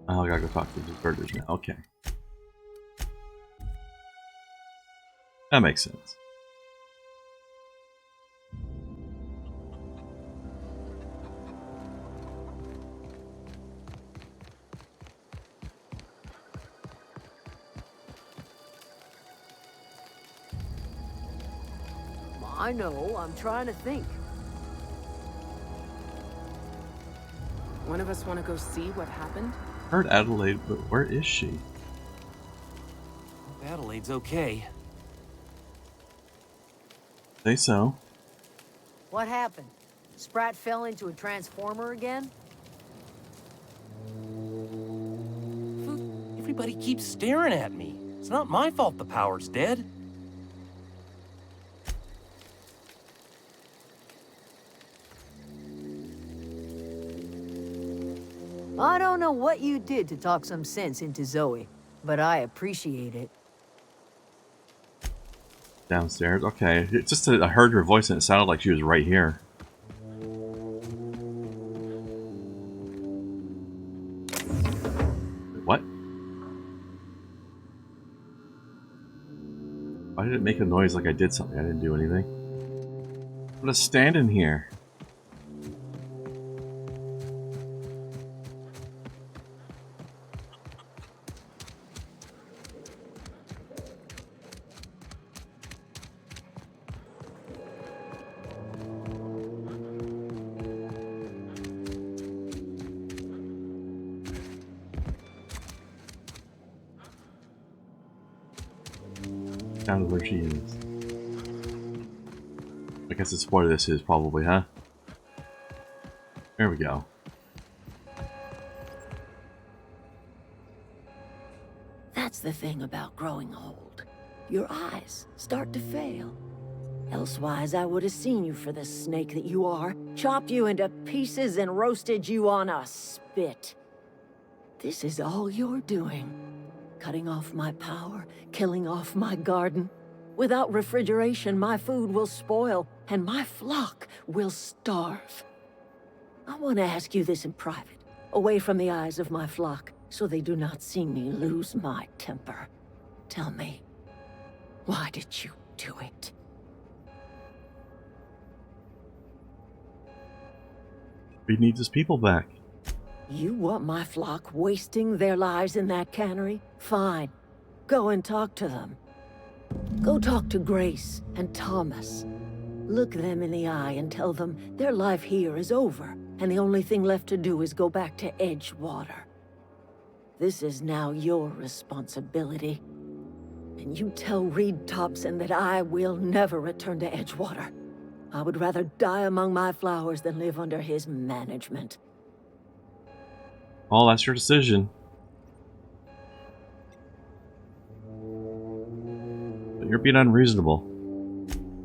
Oh, I gotta go talk to the birders now. Okay. That makes sense. I know, I'm trying to think. One of us want to go see what happened? Heard Adelaide, but where is she? Hope Adelaide's okay. Say so. What happened? Sprat fell into a transformer again? Everybody keeps staring at me. It's not my fault the power's dead. I don't know what you did to talk some sense into Zoe, but I appreciate it. Downstairs. Okay. It's just that I heard her voice and it sounded like she was right here. What? Why did it make a noise like I did something? I didn't do anything. I'm gonna stand in here. Down to where she is. I guess it's where this is probably, huh? There we go. That's the thing about growing old. Your eyes start to fail. Elsewise, I would have seen you for the snake that you are, chopped you into pieces and roasted you on a spit. This is all you're doing. Cutting off my power, killing off my garden. Without refrigeration, my food will spoil, and my flock will starve. I want to ask you this in private, away from the eyes of my flock, so they do not see me lose my temper. Tell me, why did you do it? He needs his people back. You want my flock wasting their lives in that cannery? Fine. Go and talk to them. Go talk to Grace and Thomas. Look them in the eye and tell them their life here is over, and the only thing left to do is go back to Edgewater. This is now your responsibility. And you tell Reed Thompson that I will never return to Edgewater. I would rather die among my flowers than live under his management. Oh, that's your decision. But you're being unreasonable.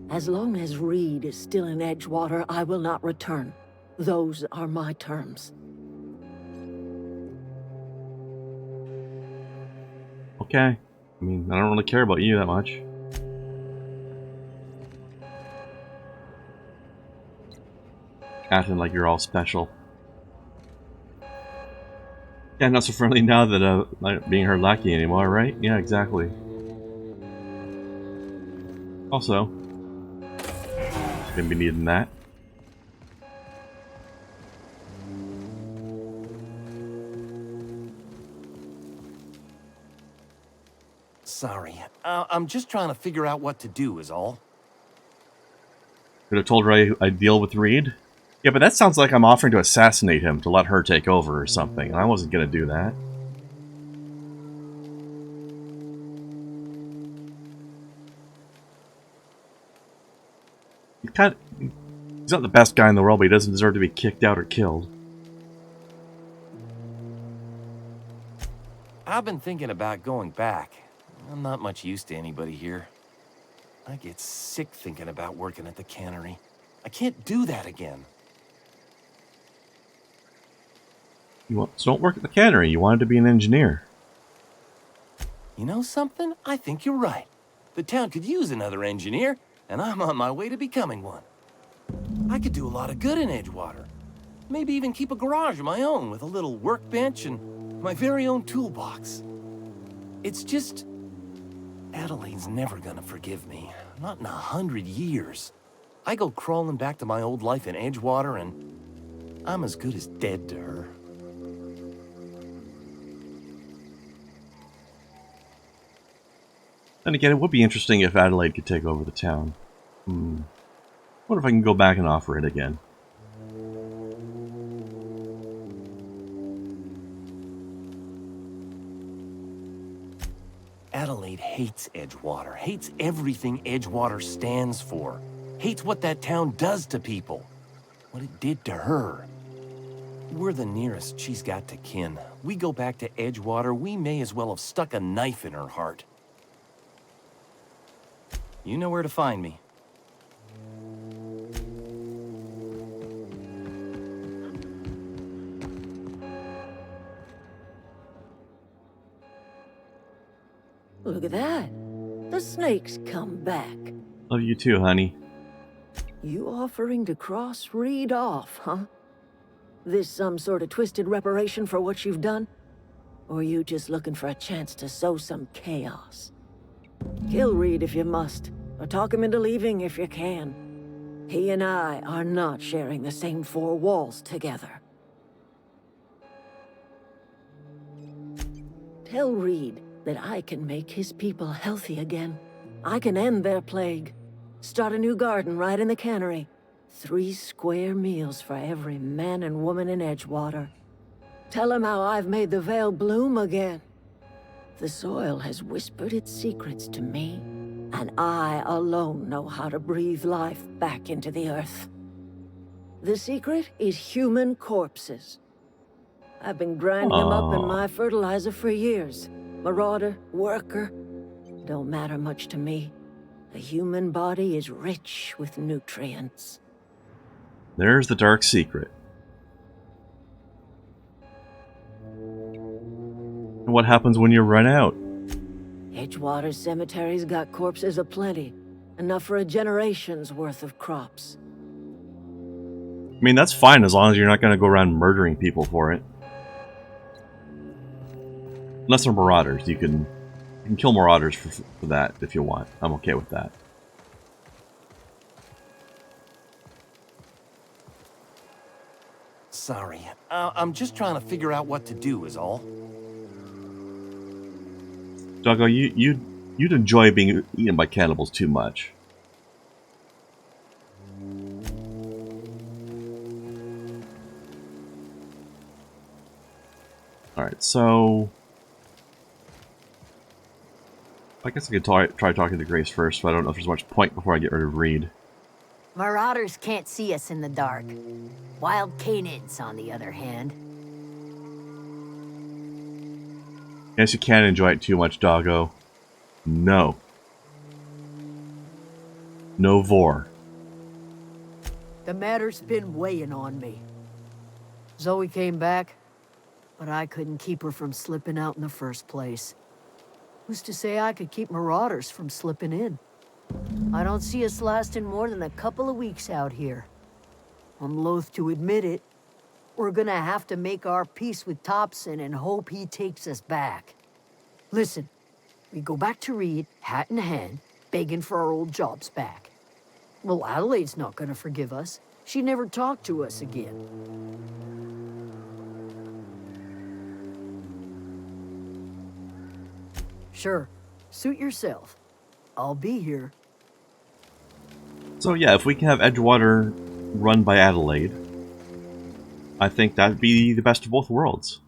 As long as Reed is still in Edgewater, I will not return. Those are my terms. Okay. I mean, I don't really care about you that much. Acting like you're all special. Yeah, not so friendly now that not being her lackey anymore, right? Yeah, exactly. Also, gonna be needing that. Sorry. I'm just trying to figure out what to do is all. Could have told her I'd deal with Reed. Yeah, but that sounds like I'm offering to assassinate him to let her take over or something, and I wasn't gonna do that. He's not the best guy in the world, but he doesn't deserve to be kicked out or killed. I've been thinking about going back. I'm not much use to anybody here. I get sick thinking about working at the cannery. I can't do that again. So don't work at the cannery. You wanted to be an engineer. You know something? I think you're right. The town could use another engineer, and I'm on my way to becoming one. I could do a lot of good in Edgewater. Maybe even keep a garage of my own with a little workbench and My very own toolbox. It's just... Adelaide's never gonna forgive me. Not in 100 years. I go crawling back to my old life in Edgewater, and I'm as good as dead to her. And again, it would be interesting if Adelaide could take over the town. What if I can go back and offer it again? Adelaide hates Edgewater, hates everything Edgewater stands for, hates what that town does to people, what it did to her. We're the nearest she's got to kin. We go back to Edgewater, we may as well have stuck a knife in her heart. You know where to find me. Look at that. The snake's come back. Love you too, honey. You offering to cross Reed off, huh? This some sort of twisted reparation for what you've done? Or you just looking for a chance to sow some chaos? Kill Reed if you must, or talk him into leaving if you can. He and I are not sharing the same four walls together. Tell Reed that I can make his people healthy again. I can end their plague. Start a new garden right in the cannery. 3 square meals for every man and woman in Edgewater. Tell him how I've made the Vale bloom again. The soil has whispered its secrets to me, and I alone know how to breathe life back into the earth. The secret is human corpses. I've been grinding them up in my fertilizer for years. Marauder, worker, don't matter much to me. The human body is rich with nutrients. There's the dark secret. And what happens when you run out? Edgewater Cemetery's got corpses aplenty. Enough for a generation's worth of crops. I mean, that's fine as long as you're not going to go around murdering people for it. Unless they're marauders, you can kill marauders for that if you want. I'm okay with that. Sorry, I'm just trying to figure out what to do is all. Doggo, you'd enjoy being eaten by cannibals too much. Alright, so... I guess I could try talking to Grace first, but I don't know if there's much point before I get rid of Reed. Marauders can't see us in the dark. Wild canids, on the other hand. Yes, you can enjoy it too much, Doggo. No. No vor. The matter's been weighing on me. Zoe came back, but I couldn't keep her from slipping out in the first place. Who's to say I could keep marauders from slipping in? I don't see us lasting more than a couple of weeks out here. I'm loath to admit it. We're gonna have to make our peace with Thompson and hope he takes us back. Listen, we go back to Reed, hat in hand, begging for our old jobs back. Well, Adelaide's not gonna forgive us. She never talked to us again. Sure, suit yourself. I'll be here. So yeah, if we can have Edgewater run by Adelaide, I think that'd be the best of both worlds.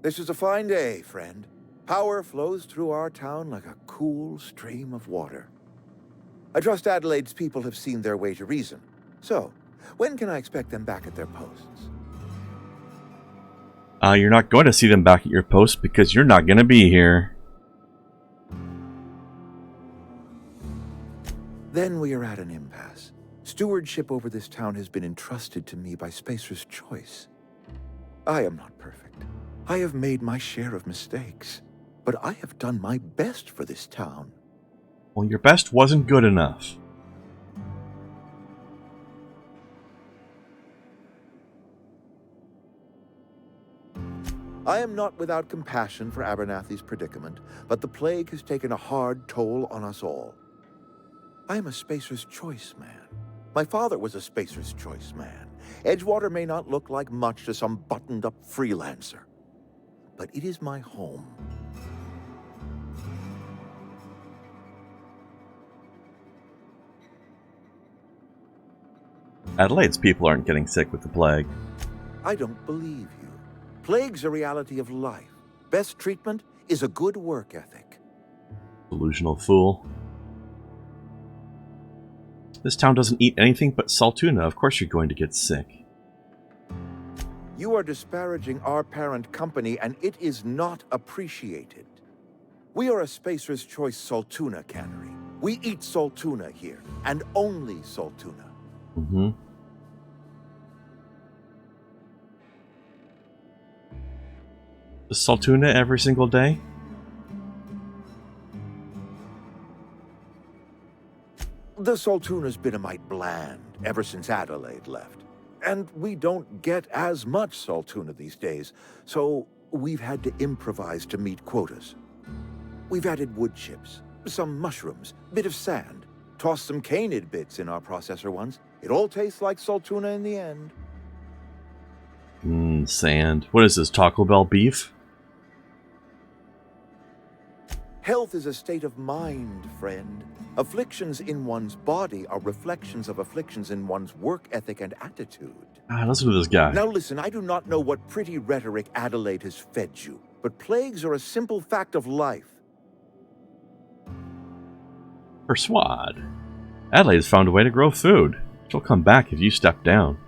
This is a fine day, friend. Power flows through our town like a cool stream of water. I trust Adelaide's people have seen their way to reason. So, when can I expect them back at their posts? You're not going to see them back at your post because you're not going to be here. Then we are at an impasse. Stewardship over this town has been entrusted to me by Spacer's choice. I am not perfect. I have made my share of mistakes. But I have done my best for this town. Well, your best wasn't good enough. I am not without compassion for Abernathy's predicament, but the plague has taken a hard toll on us all. I am a Spacer's Choice man. My father was a Spacer's Choice man. Edgewater may not look like much to some buttoned-up freelancer, but it is my home. Adelaide's people aren't getting sick with the plague. I don't believe you. Plague's a reality of life. Best treatment is a good work ethic. Delusional fool. This town doesn't eat anything but salt tuna. Of course you're going to get sick. You are disparaging our parent company, and it is not appreciated. We are a Spacer's Choice Saltuna cannery. We eat saltuna here, and only saltuna. Mm-hmm. The saltuna every single day? The saltuna's been a mite bland ever since Adelaide left. And we don't get as much saltuna these days, so we've had to improvise to meet quotas. We've added wood chips, some mushrooms, bit of sand, tossed some canid bits in our processor once. It all tastes like saltuna in the end. Sand. What is this, Taco Bell beef? Health is a state of mind, friend. Afflictions in one's body are reflections of afflictions in one's work ethic and attitude. Listen to this guy. Now listen, I do not know what pretty rhetoric Adelaide has fed you, but plagues are a simple fact of life. Persuade. Adelaide's found a way to grow food. She'll come back if you step down.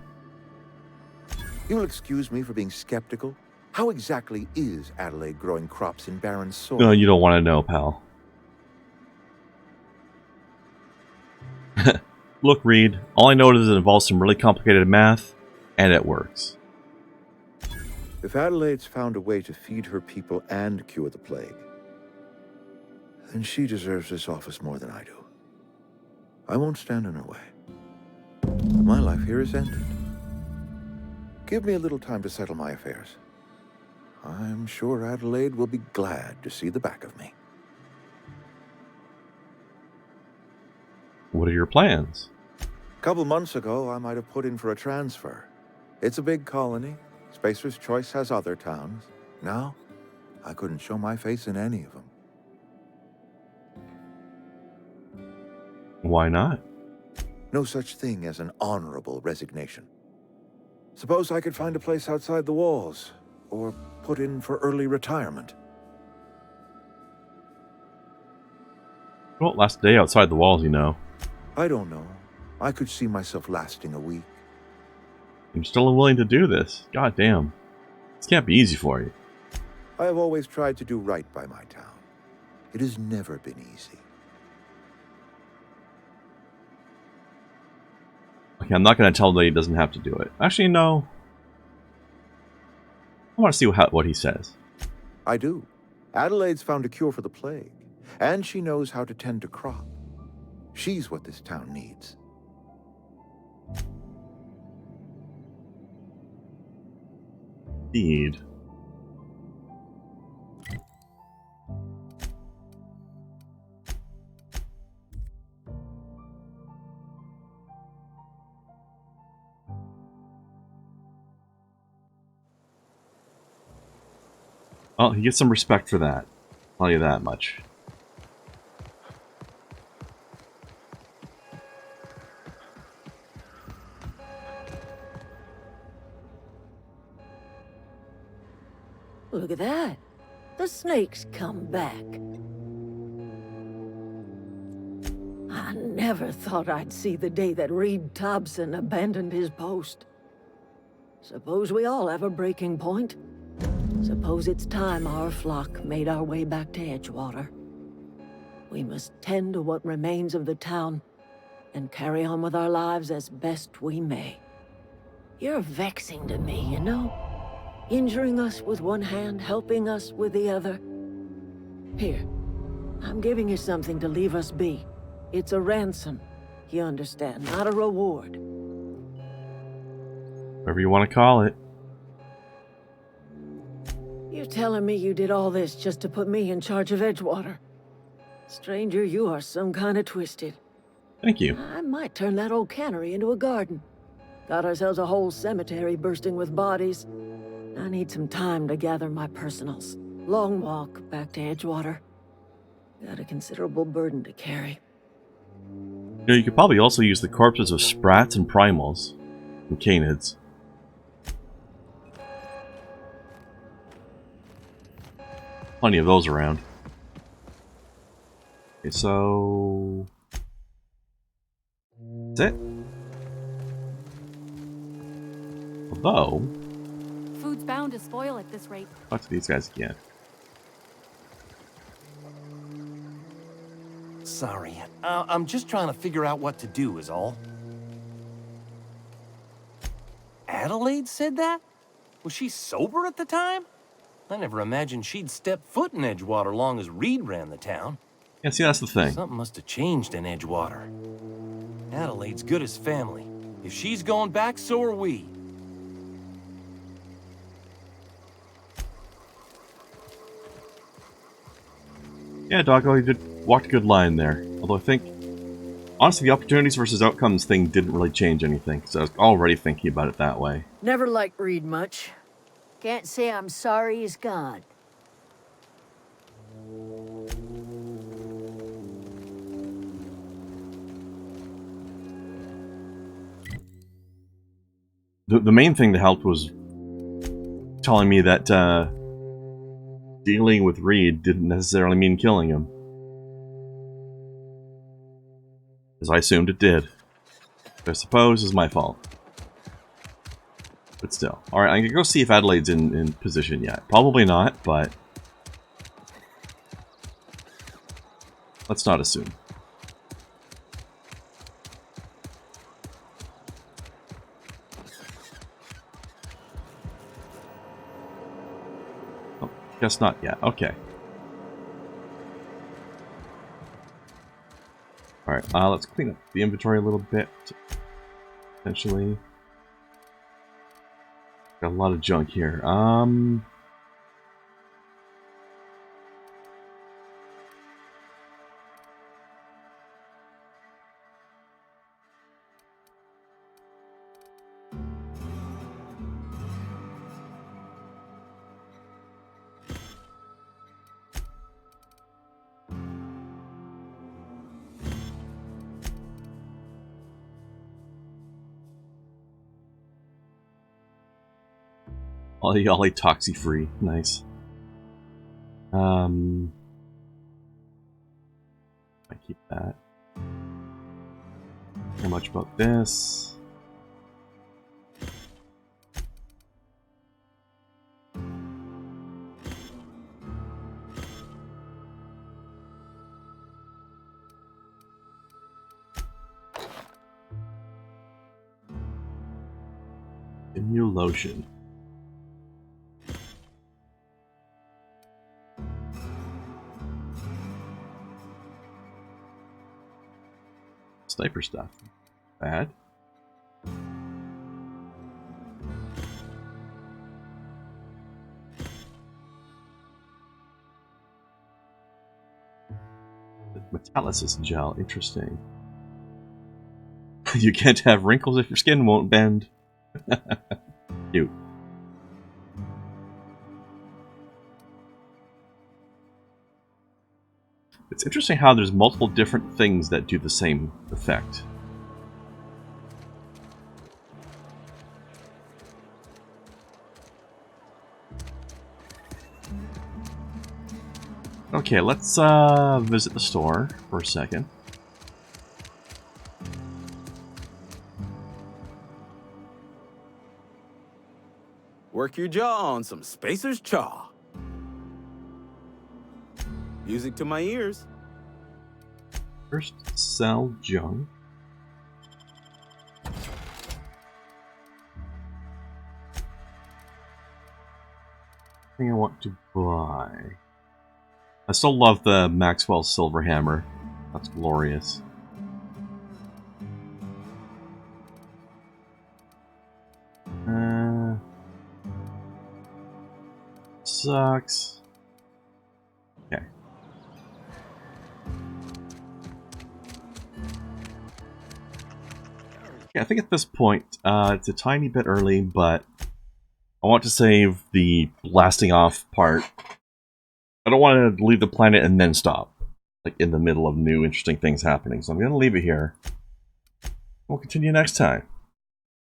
You'll excuse me for being skeptical. How exactly is Adelaide growing crops in barren soil? No, you don't want to know, pal. Look, Reed, all I know is it involves some really complicated math, and it works. If Adelaide's found a way to feed her people and cure the plague, then she deserves this office more than I do. I won't stand in her way. My life here is ended. Give me a little time to settle my affairs. I'm sure Adelaide will be glad to see the back of me. What are your plans? A couple months ago, I might have put in for a transfer. It's a big colony. Spacer's Choice has other towns. Now, I couldn't show my face in any of them. Why not? No such thing as an honorable resignation. Suppose I could find a place outside the walls, or put in for early retirement. You won't last a day outside the walls, you know. I don't know. I could see myself lasting a week. I'm still unwilling to do this. God damn. This can't be easy for you. I have always tried to do right by my town. It has never been easy. Okay, I'm not going to tell that he doesn't have to do it. Actually, no. I want to see what he says. I do. Adelaide's found a cure for the plague, and she knows how to tend to crop. She's what this town needs. Indeed. Well, he gets some respect for that. I'll tell you that much. Look at that. The snake's come back. I never thought I'd see the day that Reed Thompson abandoned his post. Suppose we all have a breaking point. Suppose it's time our flock made our way back to Edgewater. We must tend to what remains of the town and carry on with our lives as best we may. You're vexing to me, you know? Injuring us with one hand, helping us with the other. Here, I'm giving you something to leave us be. It's a ransom, you understand, not a reward. Whatever you want to call it. You're telling me you did all this just to put me in charge of Edgewater? Stranger, you are some kind of twisted. Thank you. I might turn that old cannery into a garden. Got ourselves a whole cemetery bursting with bodies. I need some time to gather my personals. Long walk back to Edgewater. Got a considerable burden to carry. You know, you could probably also use the corpses of sprats and primals and canids. Plenty of those around. Okay, so that's it. Although, Food's bound to spoil at this rate. talk to these guys again. Sorry, I'm just trying to figure out what to do is all. Adelaide said that? Was she sober at the time? I never imagined she'd step foot in Edgewater long as Reed ran the town. Yeah, see, that's the thing. Something must have changed in Edgewater. Adelaide's good as family. If she's going back, so are we. Yeah, Doggo, you walked a good line there. Although I think, honestly, the opportunities versus outcomes thing didn't really change anything, so I was already thinking about it that way. Never liked Reed much. Can't say I'm sorry he's gone. The main thing that helped was telling me that dealing with Reed didn't necessarily mean killing him. As I assumed it did. Which I suppose is my fault. But still. Alright, I'm gonna go see if Adelaide's in position yet. Probably not, but let's not assume. Oh, guess not yet. Okay. Alright, let's clean up the inventory a little bit. Potentially. Got a lot of junk here. Ollie toxy free. Nice. I keep that. Not much about this. New lotion. Sniper stuff. Bad. Metallicist gel. Interesting. You can't have wrinkles if your skin won't bend. Cute. It's interesting how there's multiple different things that do the same effect. Okay, let's visit the store for a second. Work your jaw on some Spacer's Chaw. Music to my ears. First, sell junk. Thing I want to buy. I still love the Maxwell Silver Hammer. That's glorious. Sucks. Okay. Yeah, I think at this point, it's a tiny bit early, but I want to save the blasting off part. I don't want to leave the planet and then stop, like in the middle of new interesting things happening. So I'm going to leave it here. We'll continue next time.